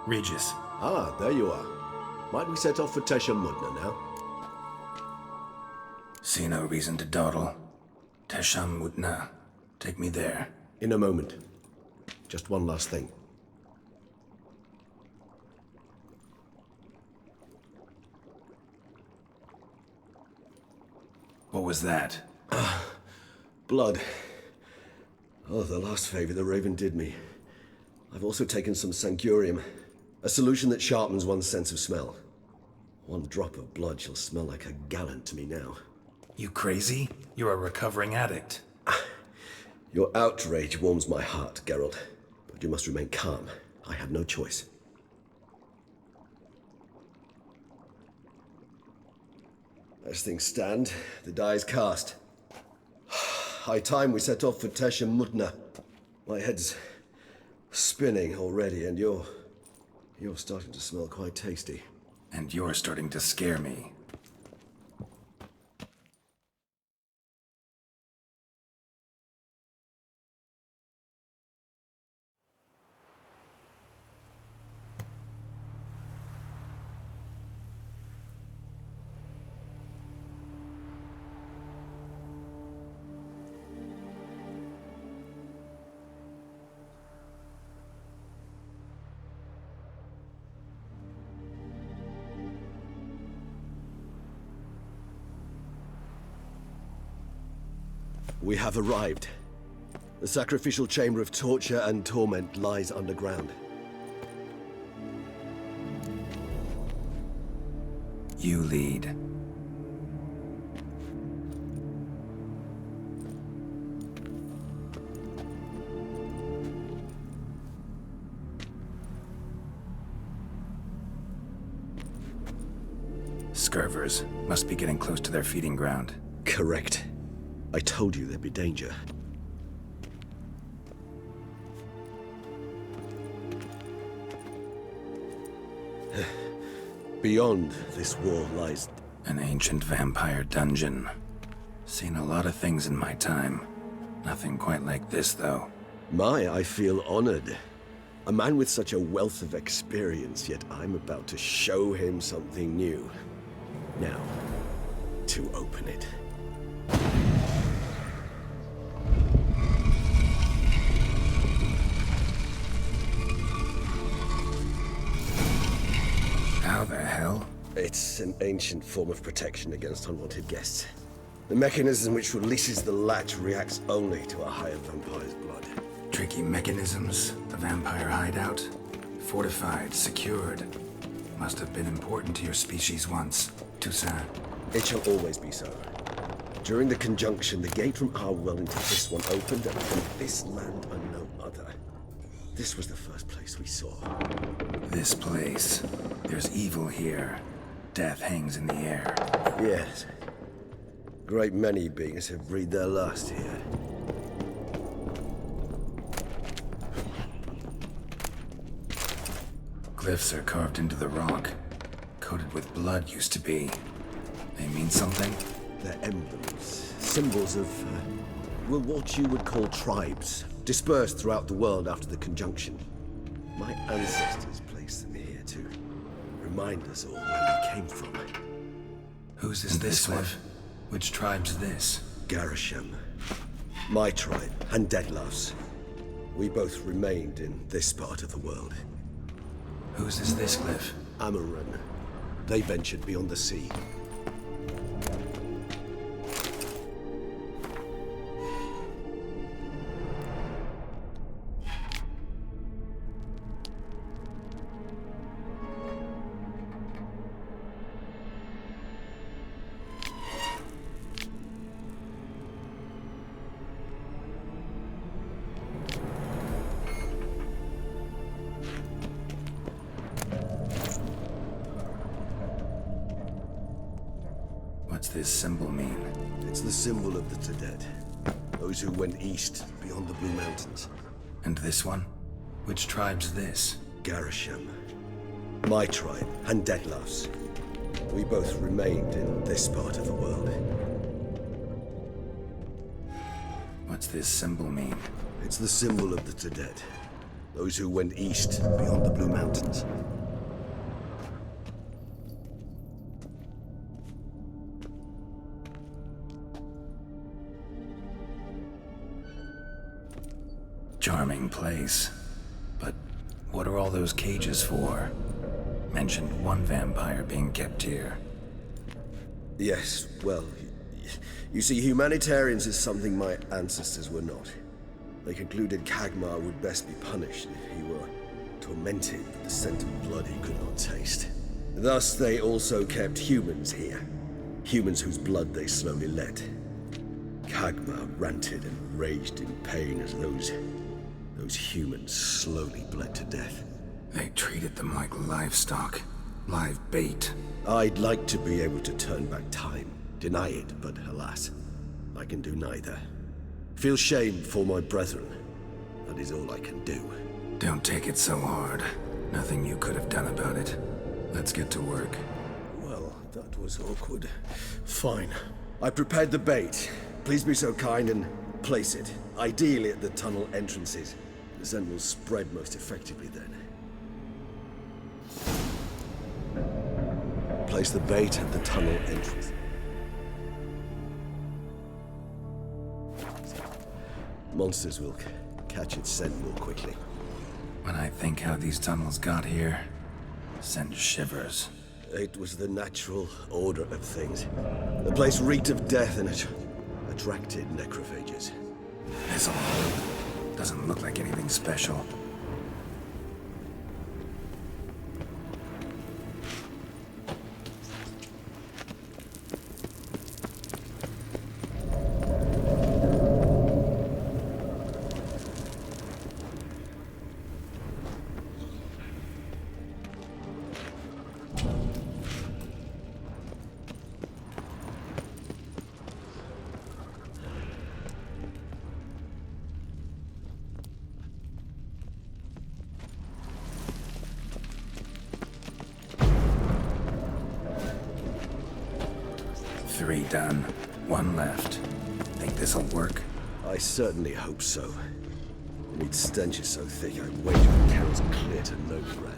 Regis. Ah, there you are. Might we set off for Tesham Mutna now? See no reason to dawdle. Tesham Mutna. Take me there. In a moment. Just one last thing. What was that? Blood. Oh, the last favor the Raven did me. I've also taken some sancurium, a solution that sharpens one's sense of smell. One drop of blood shall smell like a gallon to me now. You crazy? You're a recovering addict. Your outrage warms my heart, Geralt. But you must remain calm. I have no choice. As things stand, the die is cast. High time we set off for Tesham Mutna. My head's spinning already, and you're starting to smell quite tasty. And you're starting to scare me. We have arrived. The sacrificial chamber of torture and torment lies underground. You lead. Scurvers must be getting close to their feeding ground. Correct. I told you there'd be danger. Beyond this wall lies... An ancient vampire dungeon. Seen a lot of things in my time. Nothing quite like this, though. I feel honored. A man with such a wealth of experience, yet I'm about to show him something new. Now, to open it. How the hell? It's an ancient form of protection against unwanted guests. The mechanism which releases the latch reacts only to a higher vampire's blood. Tricky mechanisms, the vampire hideout. Fortified, secured. Must have been important to your species once. Toussaint. It shall always be so. During the conjunction, the gate from our world into this one opened, and from this land and no other. This was the first place we saw. This place. There's evil here. Death hangs in the air. Yes. Great many beings have breathed their last here. Glyphs are carved into the rock. Coated with blood used to be. They mean something? They're emblems, symbols of, well, what you would call tribes, dispersed throughout the world after the conjunction. My ancestors placed them here to remind us all where we came from. Whose is this one? Which tribe's this? Garisham. My tribe, and Deadlough's. We both remained in this part of the world. Whose is this glyph? Amaran. They ventured beyond the sea. What's this symbol mean? It's the symbol of the Tadet. Those who went east, beyond the Blue Mountains. And this one? Which tribe's this? Garisham. My tribe, and Deadlough's. We both remained in this part of the world. What's this symbol mean? It's the symbol of the Tedet. Those who went east beyond the Blue Mountains. Charming place. But what are all those cages for? Mentioned one vampire being kept here. Yes, well, you see, humanitarians is something my ancestors were not. They concluded Kagmar would best be punished if he were tormented with the scent of blood he could not taste. Thus, they also kept humans here. Humans whose blood they slowly let. Kagmar ranted and raged in pain as those humans slowly bled to death. They treated them like livestock. Live bait. I'd like to be able to turn back time, deny it, but alas, I can do neither. Feel shame for my brethren. That is all I can do. Don't take it so hard. Nothing you could have done about it. Let's get to work. Well, that was awkward. Fine. I prepared the bait. Please be so kind and place it, ideally at the tunnel entrances. The scent will spread most effectively then. Place the bait at the tunnel entrance. Monsters will catch its scent more quickly. When I think how these tunnels got here, send shivers. It was the natural order of things. The place reeked of death and it attracted necrophages. This'll doesn't look like anything special. Three done. One left. Think this'll work? I certainly hope so. The meat stench is so thick, I wager it counts clear to no bread.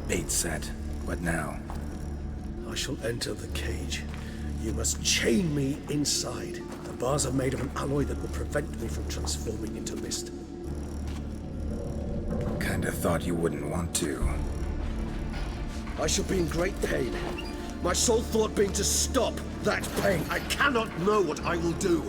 Bait set. What now? I shall enter the cage. You must chain me inside. The bars are made of an alloy that will prevent me from transforming into mist. Kinda thought you wouldn't want to. I shall be in great pain. My sole thought being to stop that pain. I cannot know what I will do.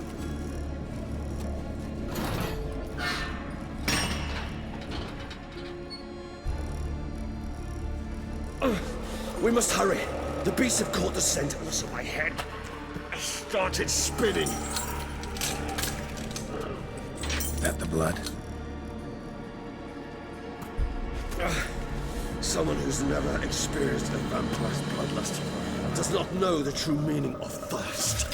We must hurry. The beasts have caught the scent, and also my head started spinning. That the blood? Someone who's never experienced a vampire's bloodlust does not know the true meaning of thirst.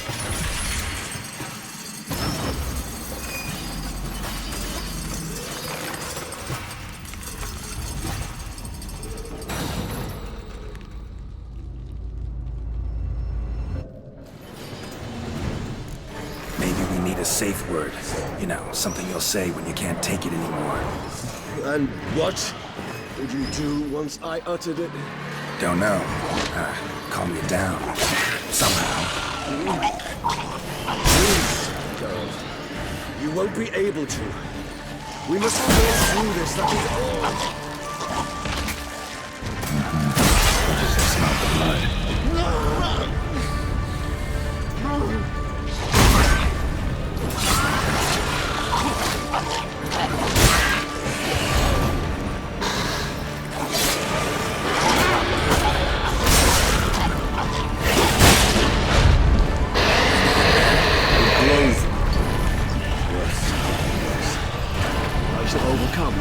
A safe word. You know, something you'll say when you can't take it anymore. And what would you do once I uttered it? Don't know. Calm you down. Somehow. Please, girl. You won't be able to. We must get through this, that is all. It's not the blood. shall overcome.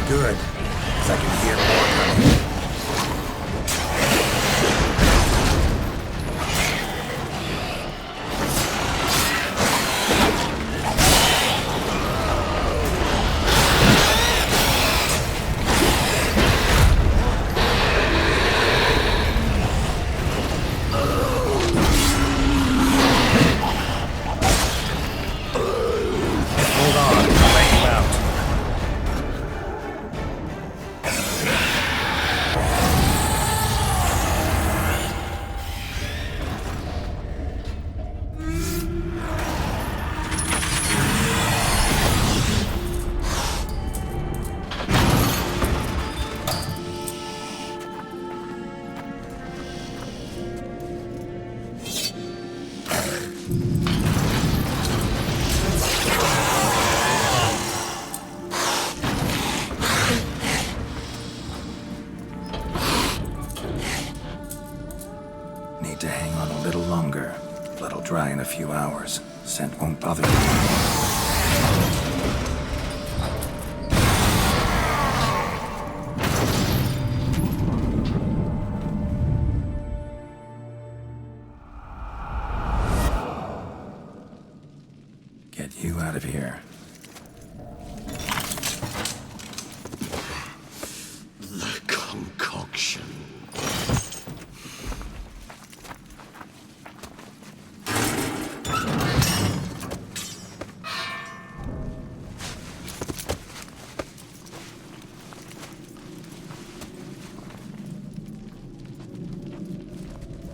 Good, 'cause I can hear more coming. Hold on, I'll let you out. Need to hang on a little longer. Blood'll dry in a few hours. Scent won't bother you. Get you out of here. The concoction.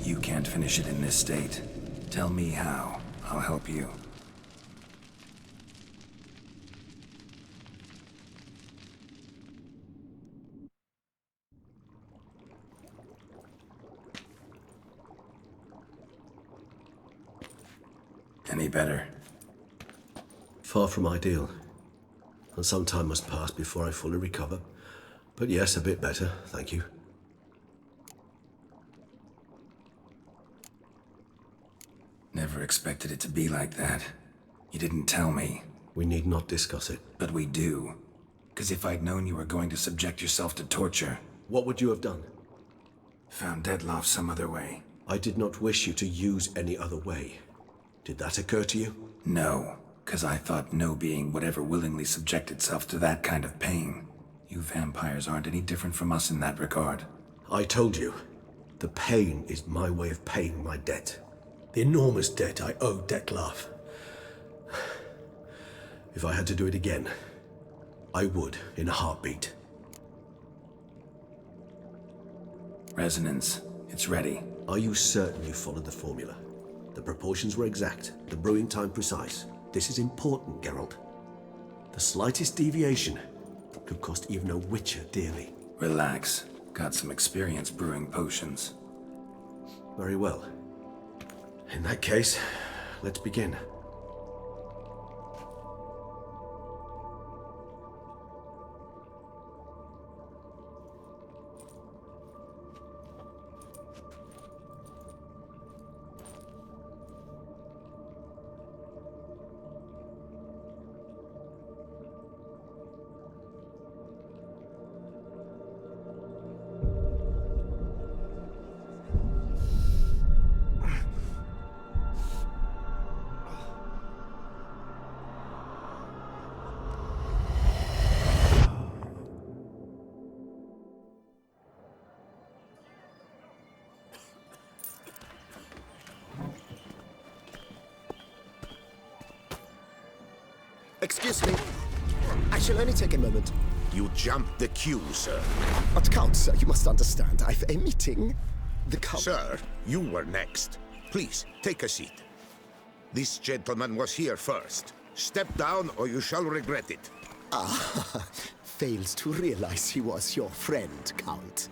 You can't finish it in this state. Tell me how. I'll help you. Any better? Far from ideal. And some time must pass before I fully recover. But yes, a bit better, thank you. Never expected it to be like that. You didn't tell me. We need not discuss it. But we do. 'Cause if I'd known you were going to subject yourself to torture... What would you have done? Found Deadloff some other way. I did not wish you to use any other way. Did that occur to you? No, 'cause I thought no being would ever willingly subject itself to that kind of pain. You vampires aren't any different from us in that regard. I told you, the pain is my way of paying my debt. The enormous debt I owe Dettlaff. If I had to do it again, I would in a heartbeat. Resonance. It's ready. Are you certain you followed the formula? The proportions were exact, the brewing time precise. This is important, Geralt. The slightest deviation could cost even a witcher dearly. Relax. Got some experience brewing potions. Very well. In that case, let's begin. Excuse me. I shall only take a moment. You jumped the queue, sir. But Count, sir, you must understand. I've a meeting. The Count... Sir, you were next. Please, take a seat. This gentleman was here first. Step down or you shall regret it. Ah, fails to realize he was your friend, Count.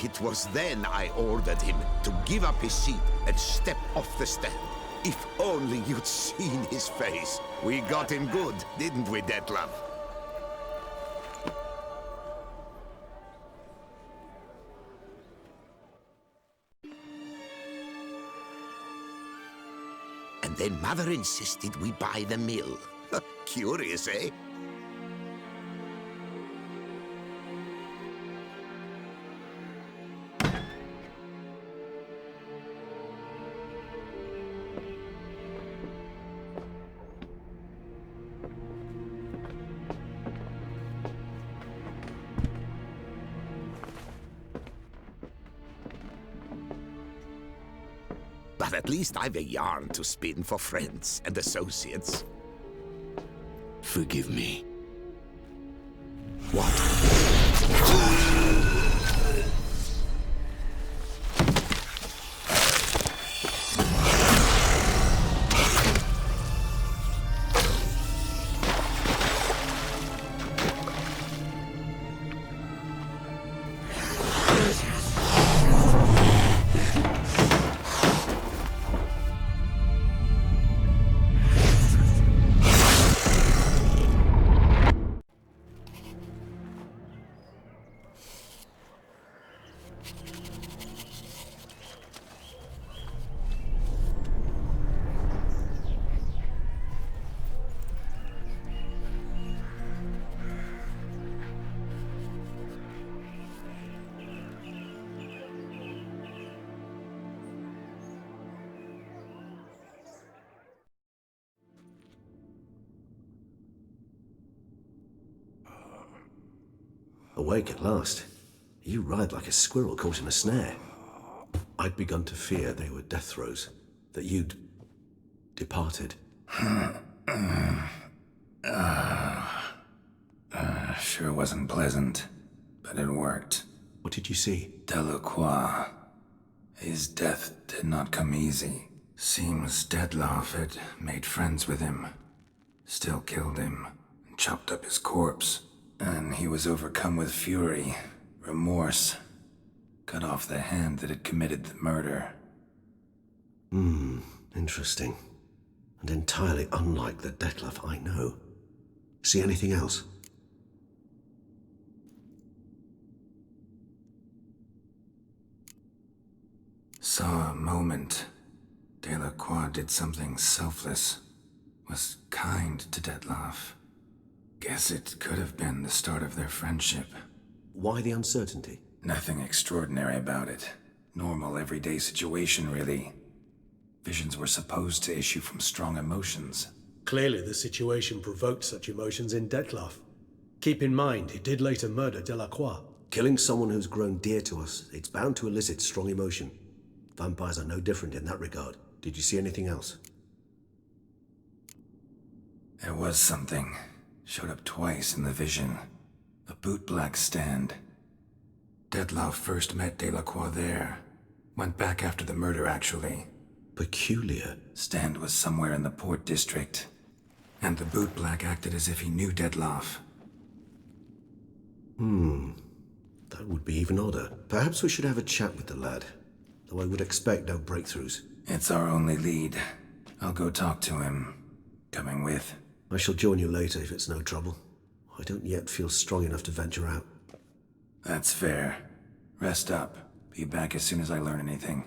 It was then I ordered him to give up his seat and step off the stand. If only you'd seen his face. We got him good, didn't we, Detlef? And then Mother insisted we buy the mill. Curious, eh? But at least I've a yarn to spin for friends and associates. Forgive me. What? Awake at last. You ride like a squirrel caught in a snare. I'd begun to fear they were death throes, that you'd departed. Sure wasn't pleasant, but it worked. What did you see? Delacroix. His death did not come easy. Seems Detlef had made friends with him. Still killed him, and chopped up his corpse. And he was overcome with fury, remorse. Cut off the hand that had committed the murder. Interesting. And entirely unlike the Detlef I know. See anything else? Saw a moment. Delacroix did something selfless. Was kind to Detlef. Guess it could have been the start of their friendship. Why the uncertainty? Nothing extraordinary about it. Normal, everyday situation, really. Visions were supposed to issue from strong emotions. Clearly the situation provoked such emotions in Detlef. Keep in mind, he did later murder Delacroix. Killing someone who's grown dear to us, it's bound to elicit strong emotion. Vampires are no different in that regard. Did you see anything else? There was something. Showed up twice in the vision. A bootblack stand. Detlef first met Delacroix there. Went back after the murder, actually. Peculiar. Stand was somewhere in the Port District. And the bootblack acted as if he knew Detlef. That would be even odder. Perhaps we should have a chat with the lad. Though I would expect no breakthroughs. It's our only lead. I'll go talk to him. Coming with? I shall join you later if it's no trouble. I don't yet feel strong enough to venture out. That's fair. Rest up. Be back as soon as I learn anything.